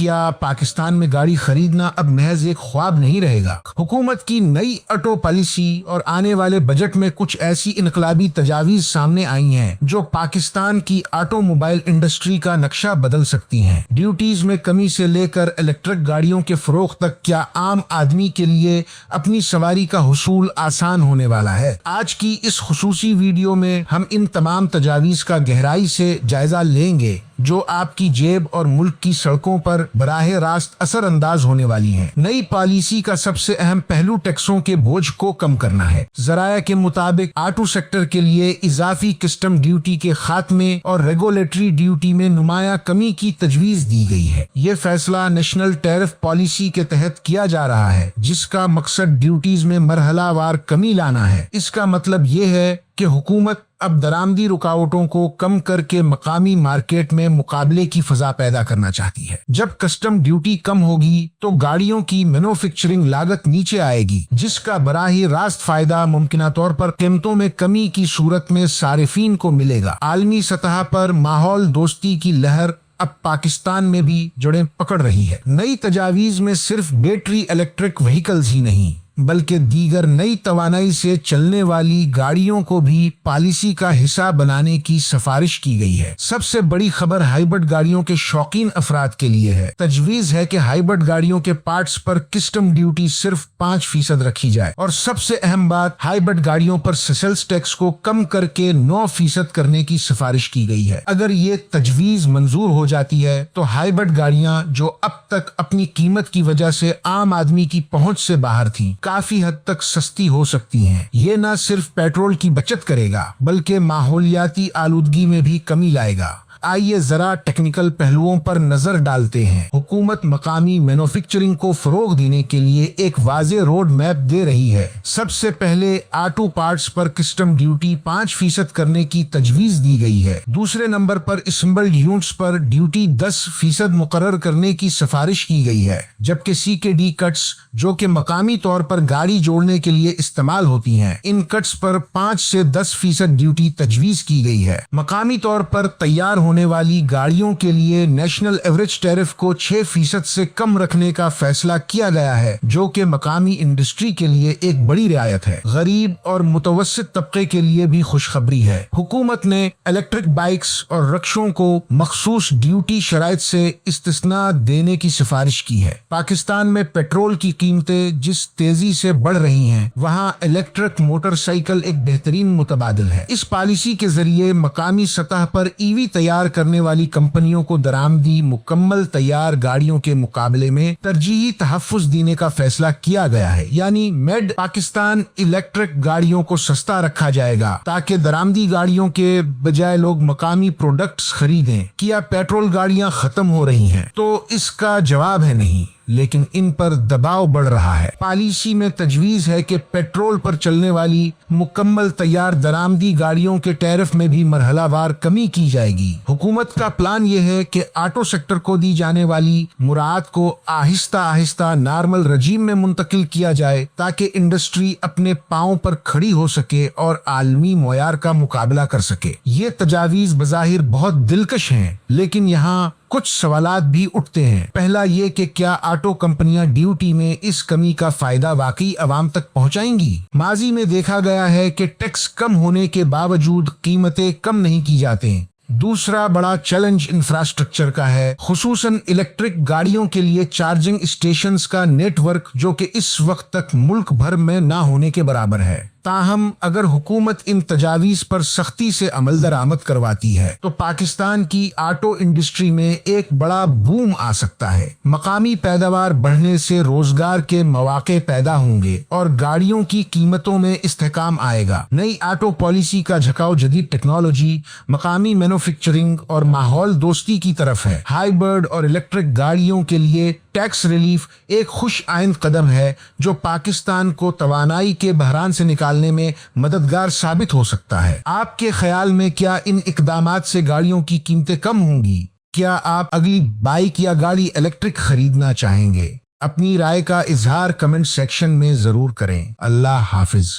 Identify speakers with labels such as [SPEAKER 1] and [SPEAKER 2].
[SPEAKER 1] کیا پاکستان میں گاڑی خریدنا اب محض ایک خواب نہیں رہے گا؟ حکومت کی نئی آٹو پالیسی اور آنے والے بجٹ میں کچھ ایسی انقلابی تجاویز سامنے آئی ہیں جو پاکستان کی آٹو موبائل انڈسٹری کا نقشہ بدل سکتی ہیں۔ ڈیوٹیز میں کمی سے لے کر الیکٹرک گاڑیوں کے فروغ تک کیا عام آدمی کے لیے اپنی سواری کا حصول آسان ہونے والا ہے؟ آج کی اس خصوصی ویڈیو میں ہم ان تمام تجاویز کا گہرائی سے جائزہ لیں گے جو آپ کی جیب اور ملک کی سڑکوں پر براہ راست اثر انداز ہونے والی ہیں۔ نئی پالیسی کا سب سے اہم پہلو ٹیکسوں کے بوجھ کو کم کرنا ہے۔ ذرائع کے مطابق آٹو سیکٹر کے لیے اضافی کسٹم ڈیوٹی کے خاتمے اور ریگولیٹری ڈیوٹی میں نمایاں کمی کی تجویز دی گئی ہے۔ یہ فیصلہ نیشنل ٹیرف پالیسی کے تحت کیا جا رہا ہے جس کا مقصد ڈیوٹیز میں مرحلہ وار کمی لانا ہے۔ اس کا مطلب یہ ہے کہ حکومت اب درآمدی رکاوٹوں کو کم کر کے مقامی مارکیٹ میں مقابلے کی فضا پیدا کرنا چاہتی ہے۔ جب کسٹم ڈیوٹی کم ہوگی تو گاڑیوں کی مینوفیکچرنگ لاگت نیچے آئے گی جس کا براہ راست فائدہ ممکنہ طور پر قیمتوں میں کمی کی صورت میں صارفین کو ملے گا۔ عالمی سطح پر ماحول دوستی کی لہر اب پاکستان میں بھی جڑیں پکڑ رہی ہے۔ نئی تجاویز میں صرف بیٹری الیکٹرک وہیکلز ہی نہیں بلکہ دیگر نئی توانائی سے چلنے والی گاڑیوں کو بھی پالیسی کا حصہ بنانے کی سفارش کی گئی ہے۔ سب سے بڑی خبر ہائیبرڈ گاڑیوں کے شوقین افراد کے لیے ہے۔ تجویز ہے کہ ہائیبرڈ گاڑیوں کے پارٹس پر کسٹم ڈیوٹی صرف 5% رکھی جائے اور سب سے اہم بات ہائیبرڈ گاڑیوں پر سیلز ٹیکس کو کم کر کے 9% کرنے کی سفارش کی گئی ہے۔ اگر یہ تجویز منظور ہو جاتی ہے تو ہائیبرڈ گاڑیاں جو اب تک اپنی قیمت کی وجہ سے عام آدمی کی پہنچ سے باہر تھیں کافی حد تک سستی ہو سکتی ہیں۔ یہ نہ صرف پیٹرول کی بچت کرے گا بلکہ ماحولیاتی آلودگی میں بھی کمی لائے گا۔ آئیے ذرا ٹیکنیکل پہلوؤں پر نظر ڈالتے ہیں۔ حکومت مقامی مینوفیکچرنگ کو فروغ دینے کے لیے ایک واضح روڈ میپ دے رہی ہے۔ سب سے پہلے آٹو پارٹس پر کسٹم ڈیوٹی 5% کرنے کی تجویز دی گئی ہے۔ دوسرے نمبر پر اسمبلڈ یونٹس پر ڈیوٹی 10% مقرر کرنے کی سفارش کی گئی ہے، جبکہ CKD کٹس جو کہ مقامی طور پر گاڑی جوڑنے کے لیے استعمال ہوتی ہیں، ان کٹس پر 5 سے 10% ڈیوٹی تجویز کی گئی ہے۔ مقامی طور پر تیار ہونے والی گاڑیوں کے لیے نیشنل ایوریج ٹیرف کو 6% سے کم رکھنے کا فیصلہ کیا گیا ہے جو کہ مقامی انڈسٹری کے لیے ایک بڑی رعایت ہے۔ غریب اور متوسط طبقے کے لیے بھی خوشخبری ہے۔ حکومت نے الیکٹرک بائکس اور رکشوں کو مخصوص ڈیوٹی شرائط سے استثناء دینے کی سفارش کی ہے۔ پاکستان میں پیٹرول کی قیمتیں جس تیزی سے بڑھ رہی ہیں وہاں الیکٹرک موٹر سائیکل ایک بہترین متبادل ہے۔ اس پالیسی کے ذریعے مقامی سطح پر EV تیار کرنے والی کمپنیوں کو درآمدی مکمل تیار گاڑیوں کے مقابلے میں ترجیحی تحفظ دینے کا فیصلہ کیا گیا ہے، یعنی میڈ پاکستان الیکٹرک گاڑیوں کو سستا رکھا جائے گا تاکہ درآمدی گاڑیوں کے بجائے لوگ مقامی پروڈکٹس خریدیں۔ کیا پیٹرول گاڑیاں ختم ہو رہی ہیں؟ تو اس کا جواب ہے نہیں، لیکن ان پر دباؤ بڑھ رہا ہے۔ پالیسی میں تجویز ہے کہ پیٹرول پر چلنے والی مکمل تیار درآمدی گاڑیوں کے ٹیرف میں بھی مرحلہ وار کمی کی جائے گی۔ حکومت کا پلان یہ ہے کہ آٹو سیکٹر کو دی جانے والی مراعات کو آہستہ آہستہ نارمل رجیم میں منتقل کیا جائے تاکہ انڈسٹری اپنے پاؤں پر کھڑی ہو سکے اور عالمی معیار کا مقابلہ کر سکے۔ یہ تجاویز بظاہر بہت دلکش ہیں لیکن یہاں کچھ سوالات بھی اٹھتے ہیں۔ پہلا یہ کہ کیا آٹو کمپنیاں ڈیوٹی میں اس کمی کا فائدہ واقعی عوام تک پہنچائیں گی؟ ماضی میں دیکھا گیا ہے کہ ٹیکس کم ہونے کے باوجود قیمتیں کم نہیں کی جاتے ہیں۔ دوسرا بڑا چیلنج انفراسٹرکچر کا ہے، خصوصاً الیکٹرک گاڑیوں کے لیے چارجنگ اسٹیشنز کا نیٹ ورک جو کہ اس وقت تک ملک بھر میں نہ ہونے کے برابر ہے۔ تاہم اگر حکومت ان تجاویز پر سختی سے عمل درآمد کرواتی ہے تو پاکستان کی آٹو انڈسٹری میں ایک بڑا بوم آ سکتا ہے۔ مقامی پیداوار بڑھنے سے روزگار کے مواقع پیدا ہوں گے اور گاڑیوں کی قیمتوں میں استحکام آئے گا۔ نئی آٹو پالیسی کا جھکاؤ جدید ٹیکنالوجی، مقامی مینوفیکچرنگ اور ماحول دوستی کی طرف ہے۔ ہائیبرڈ اور الیکٹرک گاڑیوں کے لیے ٹیکس ریلیف ایک خوش آئند قدم ہے جو پاکستان کو توانائی کے بحران سے نکالنے میں مددگار ثابت ہو سکتا ہے۔ آپ کے خیال میں کیا ان اقدامات سے گاڑیوں کی قیمتیں کم ہوں گی؟ کیا آپ اگلی بائک یا گاڑی الیکٹرک خریدنا چاہیں گے؟ اپنی رائے کا اظہار کمنٹ سیکشن میں ضرور کریں۔ اللہ حافظ۔